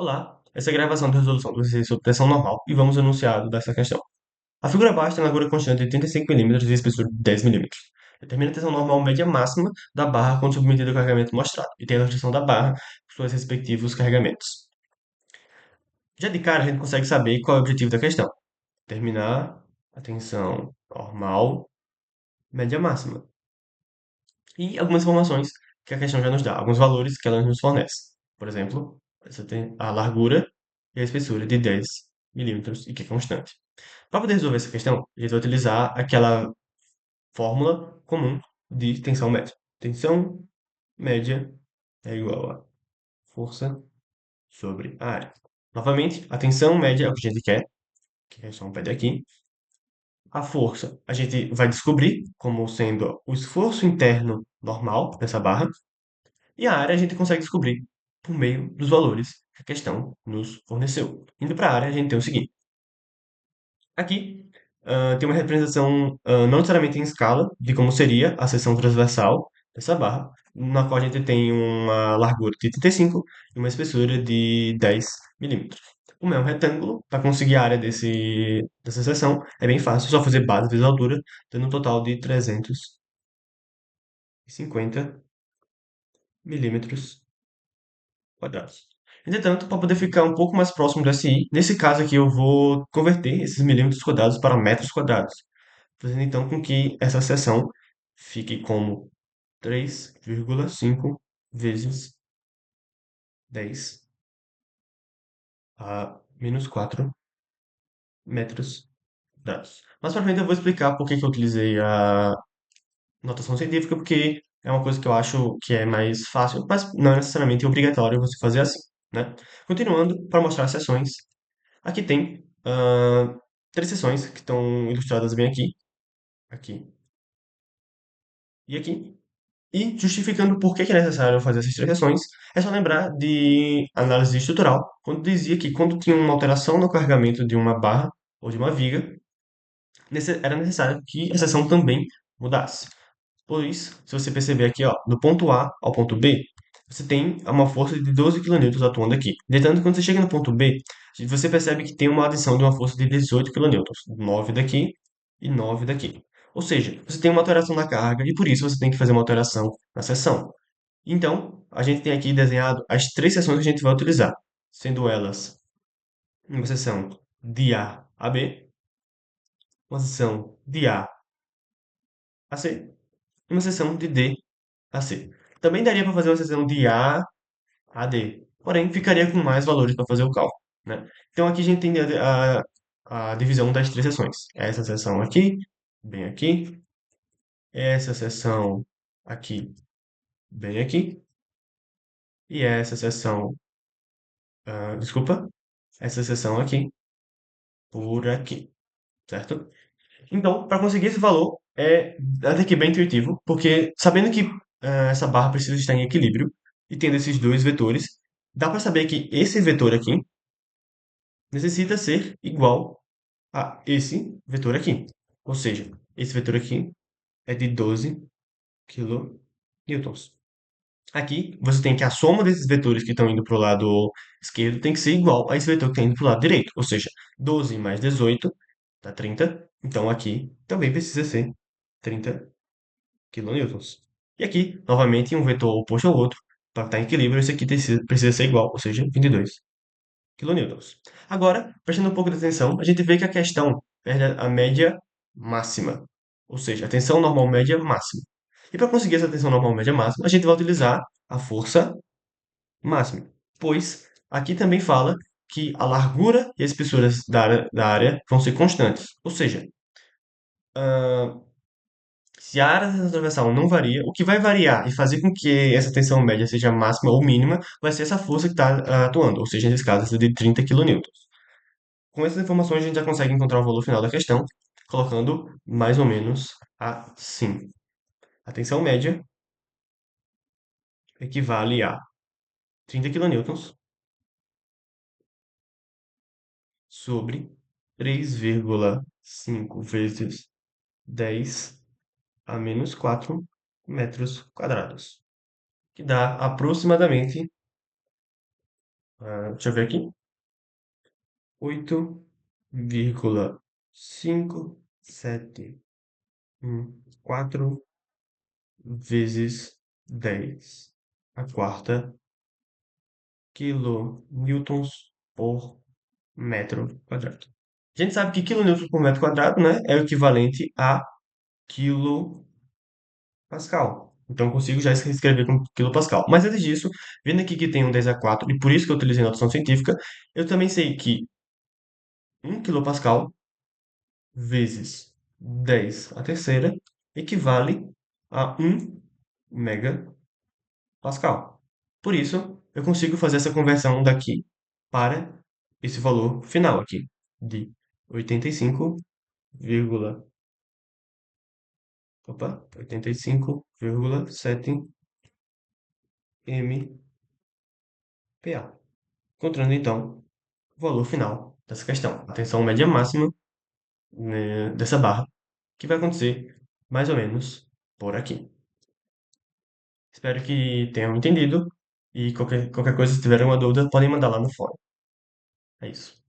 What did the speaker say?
Olá, essa é a gravação de resolução do exercício sob tensão normal e vamos ao enunciado dessa questão. A figura abaixo tem largura constante de 35 milímetros e espessura de 10 milímetros. Determina a tensão normal média máxima da barra quando submetida ao carregamento mostrado e tem a restrição da barra por seus respectivos carregamentos. Já de cara, a gente consegue saber qual é o objetivo da questão. Determinar a tensão normal média máxima. E algumas informações que a questão já nos dá, alguns valores que ela nos fornece. Por exemplo, você tem a largura e a espessura de 10 milímetros e que é constante. Para poder resolver essa questão, a gente vai utilizar aquela fórmula comum de tensão média. Tensão média é igual a força sobre a área. Novamente, a tensão média é o que a gente quer, que a questão pede aqui. A força a gente vai descobrir como sendo o esforço interno normal dessa barra. E a área a gente consegue descobrir por meio dos valores que a questão nos forneceu. Indo para a área, a gente tem o seguinte. Aqui tem uma representação não necessariamente em escala de como seria a seção transversal dessa barra, na qual a gente tem uma largura de 35 e uma espessura de 10 milímetros. Como é um retângulo, para conseguir a área dessa seção é bem fácil, só fazer base vezes altura, dando um total de 350 milímetros quadrados. Entretanto, para poder ficar um pouco mais próximo do SI, nesse caso aqui eu vou converter esses milímetros quadrados para metros quadrados, fazendo então com que essa seção fique como 3,5 vezes 10 a menos 4 metros quadrados. Mais para frente eu vou explicar por que que eu utilizei a notação científica, porque é uma coisa que eu acho que é mais fácil, mas não é necessariamente obrigatório você fazer assim, né? Continuando, para mostrar as seções, aqui tem três seções que estão ilustradas bem aqui, aqui e aqui. E justificando por que que é necessário fazer essas três seções, é só lembrar de análise estrutural, quando dizia que quando tinha uma alteração no carregamento de uma barra ou de uma viga, era necessário que a seção também mudasse. Pois, se você perceber aqui, ó, do ponto A ao ponto B, você tem uma força de 12 kN atuando aqui. Entretanto, quando você chega no ponto B, você percebe que tem uma adição de uma força de 18 kN, 9 daqui e 9 daqui. Ou seja, você tem uma alteração na carga e por isso você tem que fazer uma alteração na seção. Então, a gente tem aqui desenhado as três seções que a gente vai utilizar, sendo elas uma seção de A a B, uma seção de A a C e uma seção de D a C. Também daria para fazer uma seção de A a D, porém ficaria com mais valores para fazer o cálculo, né? Então aqui a gente tem a divisão das três seções. Essa seção aqui, bem aqui, essa seção aqui, bem aqui, e essa seção, desculpa, essa seção aqui, por aqui, certo? Então, para conseguir esse valor, é até que bem intuitivo, porque sabendo que essa barra precisa estar em equilíbrio, e tendo esses dois vetores, dá para saber que esse vetor aqui necessita ser igual a esse vetor aqui. Ou seja, esse vetor aqui é de 12 kilonewtons. Aqui, você tem que a soma desses vetores que estão indo para o lado esquerdo tem que ser igual a esse vetor que está indo para o lado direito. Ou seja, 12 mais 18 dá 30. Então, aqui também precisa ser 30 kilonewtons. E aqui, novamente, um vetor oposto ao outro, para estar em equilíbrio, esse aqui precisa ser igual, ou seja, 22 kilonewtons. Agora, prestando um pouco de atenção, a gente vê que a questão perde a média máxima, ou seja, a tensão normal média máxima. E para conseguir essa tensão normal média máxima, a gente vai utilizar a força máxima, pois aqui também fala que a largura e a espessura da área vão ser constantes, ou seja, se a área da transversal não varia, o que vai variar e fazer com que essa tensão média seja máxima ou mínima vai ser essa força que está atuando, ou seja, nesse caso, essa de 30 kilonewtons. Com essas informações, a gente já consegue encontrar o valor final da questão, colocando mais ou menos assim. A tensão média equivale a 30 kilonewtons sobre 3,5 vezes 10 a menos 4 metros quadrados, que dá aproximadamente Deixa eu ver aqui. 8,571 vezes 10 a quarta quilonewtons por metro quadrado. A gente sabe que quilonewtons por metro quadrado, né, é o equivalente a quilopascal. Então, eu consigo já escrever como quilopascal. Mas antes disso, vendo aqui que tem um 10 a 4, e por isso que eu utilizei notação científica, eu também sei que 1 quilopascal vezes 10 a terceira equivale a 1 megapascal. Por isso, eu consigo fazer essa conversão daqui para esse valor final aqui, de 85, opa, 85,7 MPa. Encontrando então o valor final dessa questão. A tensão média máxima, né, dessa barra, que vai acontecer mais ou menos por aqui. Espero que tenham entendido e qualquer coisa, se tiverem uma dúvida, podem mandar lá no fórum. É isso.